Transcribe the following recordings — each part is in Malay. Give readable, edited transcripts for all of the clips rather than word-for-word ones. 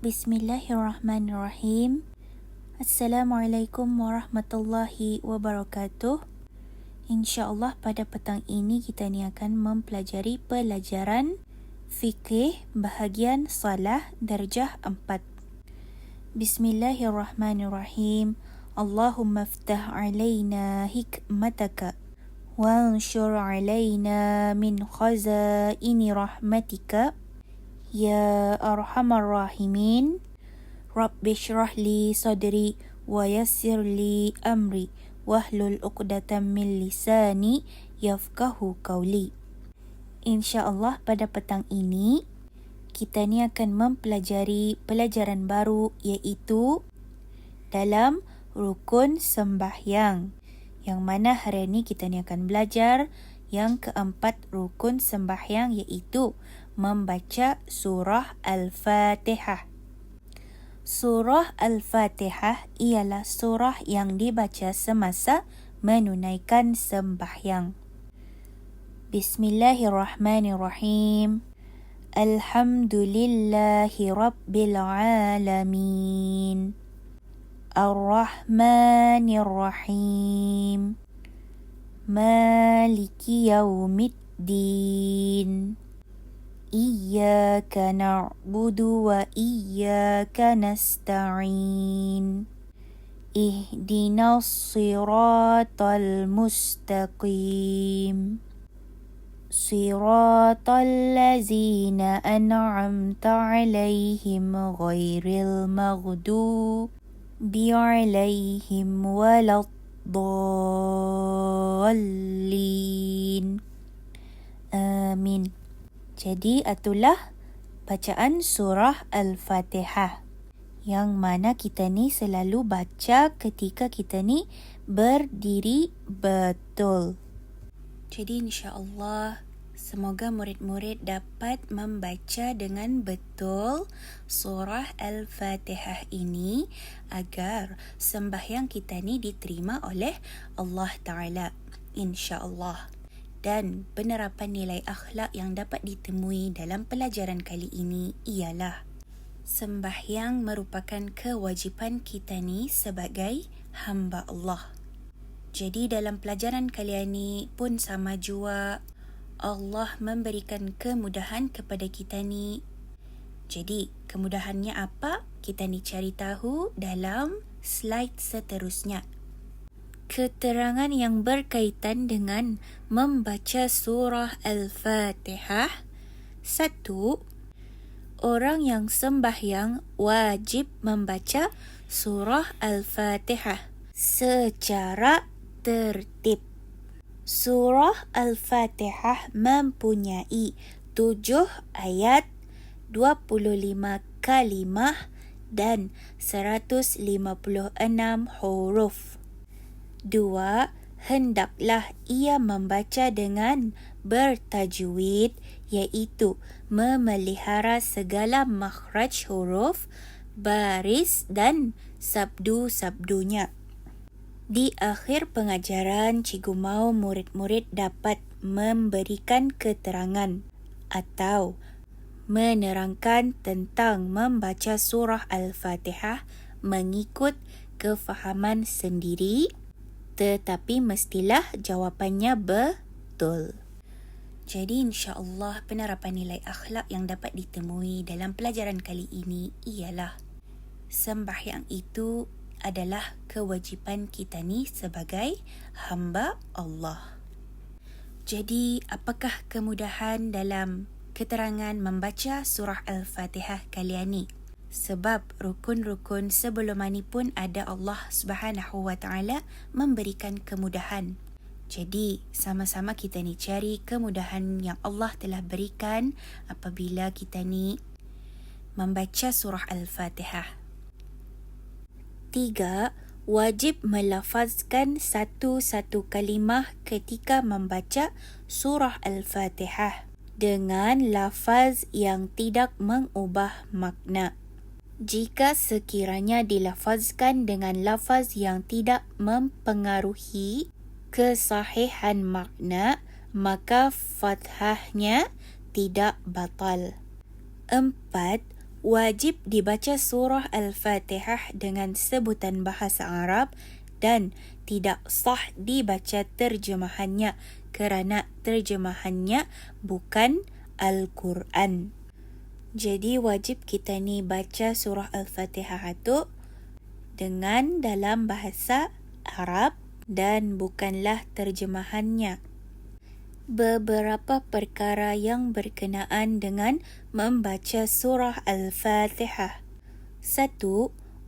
Bismillahirrahmanirrahim. Assalamualaikum warahmatullahi wabarakatuh. InsyaAllah pada petang ini kita ni akan mempelajari pelajaran fikih bahagian salah darjah 4. Bismillahirrahmanirrahim. Allahumma ftah alaina hikmataka wanshur alaina min khazaini rahmatika ya arhamar rahimin. Rabbi syrah li sadri wa yassir li amri wahlul uqdatam min lisani yafqahu qawli. InsyaAllah pada petang ini kita ni akan mempelajari pelajaran baru, iaitu dalam rukun sembahyang, yang mana hari ini kita ni akan belajar yang keempat rukun sembahyang, iaitu membaca surah Al-Fatihah. Surah Al-Fatihah ialah surah yang dibaca semasa menunaikan sembahyang. Bismillahirrahmanirrahim. Alhamdulillahi Rabbil Alamin. Ar-Rahmanir-Rahim. Maliki Yaumiddin. Iyyaka na'budu wa iyyaka nasta'in. Ihdinas siratal mustaqim. Siratal ladzina an'amta 'alaihim ghairil maghdubi 'alaihim waladdallin. Amin. Jadi itulah bacaan surah Al-Fatihah, yang mana kita ni selalu baca ketika kita ni berdiri betul. Jadi insya-Allah semoga murid-murid dapat membaca dengan betul surah Al-Fatihah ini agar sembahyang kita ni diterima oleh Allah Ta'ala, insya-Allah. Dan penerapan nilai akhlak yang dapat ditemui dalam pelajaran kali ini ialah sembahyang merupakan kewajipan kita ni sebagai hamba Allah. Jadi dalam pelajaran kali ini pun sama jua, Allah memberikan kemudahan kepada kita ni. Jadi kemudahannya apa? Kita ni cari tahu dalam slide seterusnya. Keterangan yang berkaitan dengan membaca surah Al-Fatihah. 1. Orang yang sembahyang wajib membaca surah Al-Fatihah secara tertib. Surah Al-Fatihah mempunyai 7 ayat, 25 kalimah dan 156 huruf. 2. Hendaklah ia membaca dengan bertajwid, iaitu memelihara segala makhraj huruf, baris dan sabdu-sabdunya. Di akhir pengajaran, cikgu mahu murid-murid dapat memberikan keterangan atau menerangkan tentang membaca surah Al-Fatihah mengikut kefahaman sendiri, tetapi mestilah jawapannya betul. Jadi insya-Allah penerapan nilai akhlak yang dapat ditemui dalam pelajaran kali ini ialah sembahyang itu adalah kewajipan kita ni sebagai hamba Allah. Jadi apakah kemudahan dalam keterangan membaca surah Al-Fatihah kali ini? Sebab rukun-rukun sebelum ini pun ada Allah Subhanahu wa Ta'ala memberikan kemudahan. Jadi sama-sama kita ni cari kemudahan yang Allah telah berikan apabila kita ni membaca surah Al-Fatihah. 3. Wajib melafazkan satu-satu kalimah ketika membaca surah Al-Fatihah dengan lafaz yang tidak mengubah makna. Jika sekiranya dilafazkan dengan lafaz yang tidak mempengaruhi kesahihan makna, maka fathahnya tidak batal. 4. wajib dibaca surah Al-Fatihah dengan sebutan bahasa Arab dan tidak sah dibaca terjemahannya kerana terjemahannya bukan Al-Quran. Jadi wajib kita ni baca surah Al-Fatihah itu dengan dalam bahasa Arab dan bukanlah terjemahannya. Beberapa perkara yang berkenaan dengan membaca surah Al-Fatihah. 1.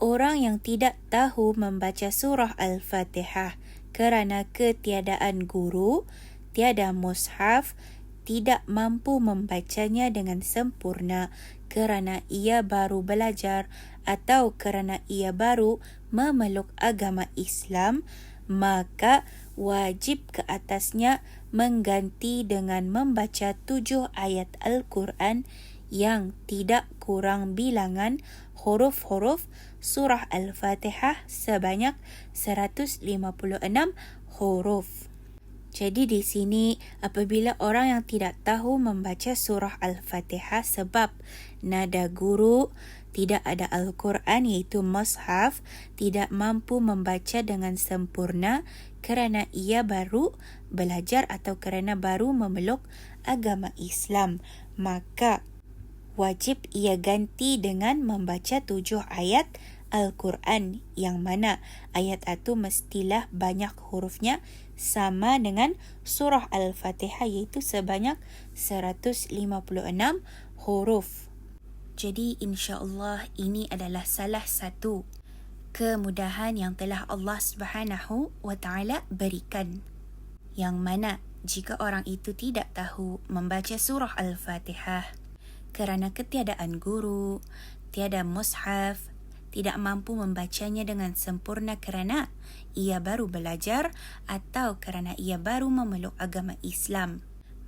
Orang yang tidak tahu membaca surah Al-Fatihah kerana ketiadaan guru, tiada mushaf, tidak mampu membacanya dengan sempurna kerana ia baru belajar atau kerana ia baru memeluk agama Islam, maka wajib ke atasnya mengganti dengan membaca 7 ayat Al-Quran yang tidak kurang bilangan huruf-huruf surah Al-Fatihah sebanyak 156 huruf. Jadi di sini apabila orang yang tidak tahu membaca surah Al-Fatihah sebab nada guru, tidak ada Al-Quran iaitu mushaf, tidak mampu membaca dengan sempurna kerana ia baru belajar atau kerana baru memeluk agama Islam, maka wajib ia ganti dengan membaca 7 ayat Al-Quran yang mana ayat itu mestilah banyak hurufnya sama dengan surah Al-Fatihah iaitu sebanyak 156 huruf. Jadi insya-Allah ini adalah salah satu kemudahan yang telah Allah Subhanahu wa taala berikan. Yang mana jika orang itu tidak tahu membaca surah Al-Fatihah kerana ketiadaan guru, tiada mushaf, tidak mampu membacanya dengan sempurna kerana ia baru belajar atau kerana ia baru memeluk agama Islam,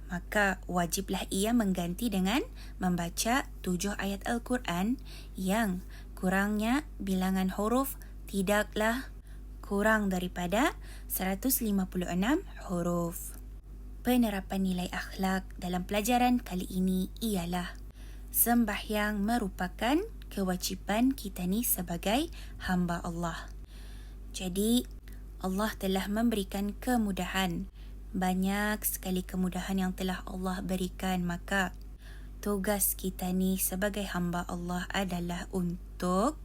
maka wajiblah ia mengganti dengan membaca 7 ayat Al-Quran yang kurangnya bilangan huruf tidaklah kurang daripada 156 huruf. Penerapan nilai akhlak dalam pelajaran kali ini ialah sembahyang merupakan kewajipan kita ni sebagai hamba Allah. Jadi Allah telah memberikan kemudahan. Banyak sekali kemudahan yang telah Allah berikan, maka tugas kita ni sebagai hamba Allah adalah untuk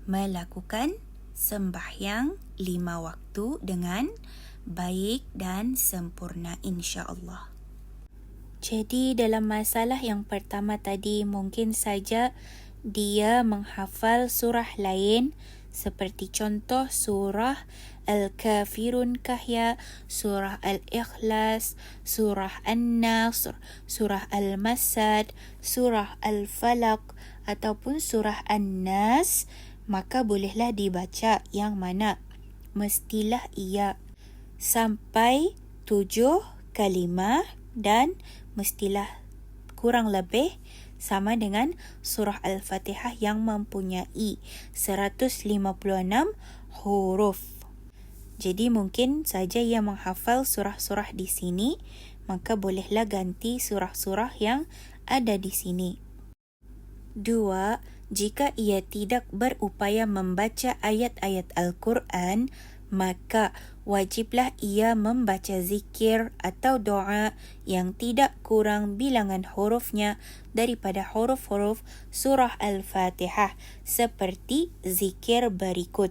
melakukan sembahyang 5 waktu dengan baik dan sempurna insya-Allah. Jadi dalam masalah yang pertama tadi mungkin saja dia menghafal surah lain seperti contoh surah Al-Kafirun Kahya, surah Al-Ikhlas, surah An-Nasr, surah Al-Masad, surah Al-Falaq ataupun surah An-Nas, maka bolehlah dibaca yang mana mestilah ia sampai 7 kalimah dan mestilah kurang lebih sama dengan surah Al-Fatihah yang mempunyai 156 huruf. Jadi mungkin saja ia menghafal surah-surah di sini, maka bolehlah ganti surah-surah yang ada di sini. 2. Jika ia tidak berupaya membaca ayat-ayat Al-Quran, maka wajiblah ia membaca zikir atau doa yang tidak kurang bilangan hurufnya daripada huruf-huruf surah Al-Fatihah seperti zikir berikut.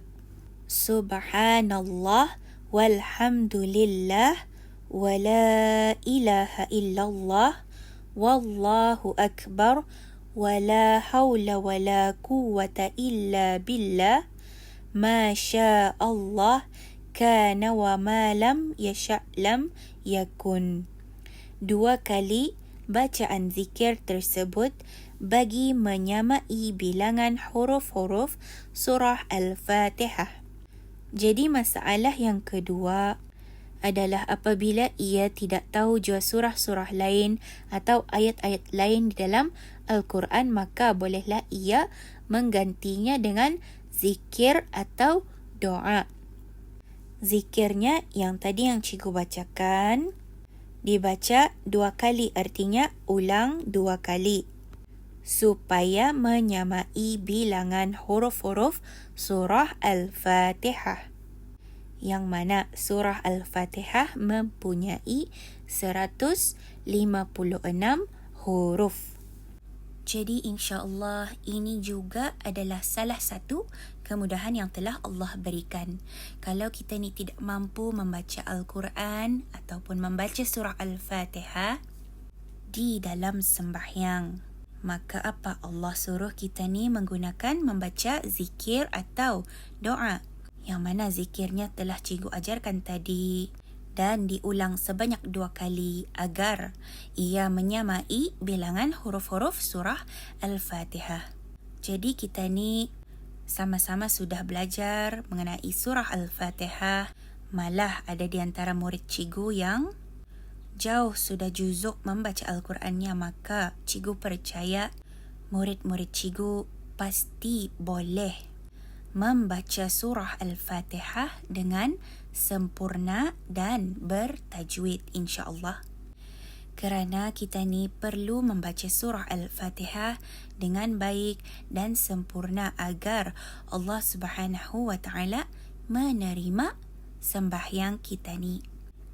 Subhanallah walhamdulillah wa la ilaha illallah wallahu akbar wa la hawla wa la quwwata illa billah ma syaa Allah kana wa ma lam yasha' lam yakun. 2 kali bacaan zikir tersebut bagi menyamai bilangan huruf-huruf surah Al-Fatihah. Jadi masalah yang kedua adalah apabila ia tidak tahu jua surah-surah lain atau ayat-ayat lain di dalam Al-Quran, maka bolehlah ia menggantinya dengan zikir atau doa. Zikirnya yang tadi yang cikgu bacakan dibaca 2 kali, artinya ulang 2 kali. supaya menyamai bilangan huruf-huruf surah Al-Fatihah. Yang mana surah Al-Fatihah mempunyai 156 huruf. Jadi insya-Allah ini juga adalah salah satu kemudahan yang telah Allah berikan. Kalau kita ni tidak mampu membaca Al-Quran ataupun membaca surah Al-Fatihah di dalam sembahyang, maka apa Allah suruh kita ni menggunakan membaca zikir atau doa, yang mana zikirnya telah cikgu ajarkan tadi dan diulang sebanyak 2 kali agar ia menyamai bilangan huruf-huruf surah Al-Fatihah. Jadi kita ni sama-sama sudah belajar mengenai surah Al-Fatihah. Malah ada di antara murid cikgu yang jauh sudah juzuk membaca Al-Qurannya, maka cikgu percaya murid-murid cikgu pasti boleh membaca surah Al-Fatihah dengan sempurna dan bertajwid insya-Allah. Kerana kita ni perlu membaca surah Al-Fatihah dengan baik dan sempurna agar Allah Subhanahu wa taala menerima sembahyang kita ni,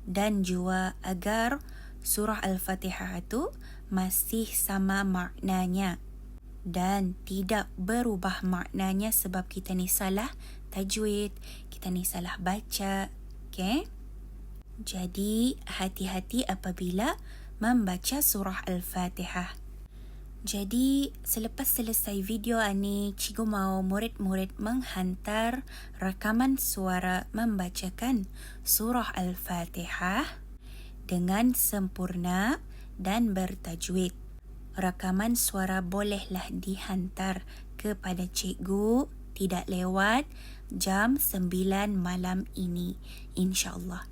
dan juga agar surah Al-Fatihah itu masih sama maknanya dan tidak berubah maknanya sebab kita ni salah tajwid, kita ni salah baca. Okay? Jadi hati-hati apabila membaca surah Al-Fatihah. Jadi selepas selesai video ini, cikgu mau murid-murid menghantar rakaman suara membacakan surah Al-Fatihah dengan sempurna dan bertajwid. Rakaman suara bolehlah dihantar kepada cikgu tidak lewat jam 9 malam ini, insya-Allah.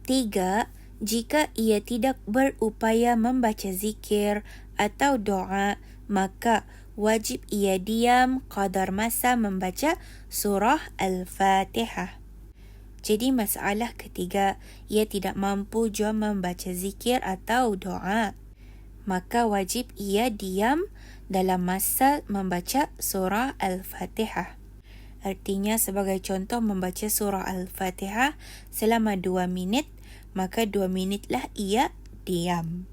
3. Jika ia tidak berupaya membaca zikir atau doa, maka wajib ia diam qadar masa membaca surah Al-Fatihah. Jadi masalah ketiga, ia tidak mampu jua membaca zikir atau doa, maka wajib ia diam dalam masa membaca surah Al-Fatihah. Artinya sebagai contoh membaca surah Al-Fatihah selama 2 minit, maka 2 minitlah ia diam.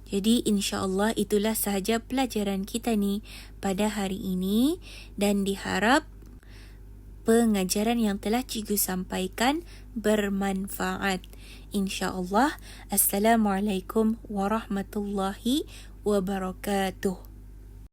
Jadi insya-Allah itulah sahaja pelajaran kita ni pada hari ini, dan diharap pengajaran yang telah cikgu sampaikan bermanfaat. InsyaAllah. Assalamualaikum warahmatullahi wabarakatuh.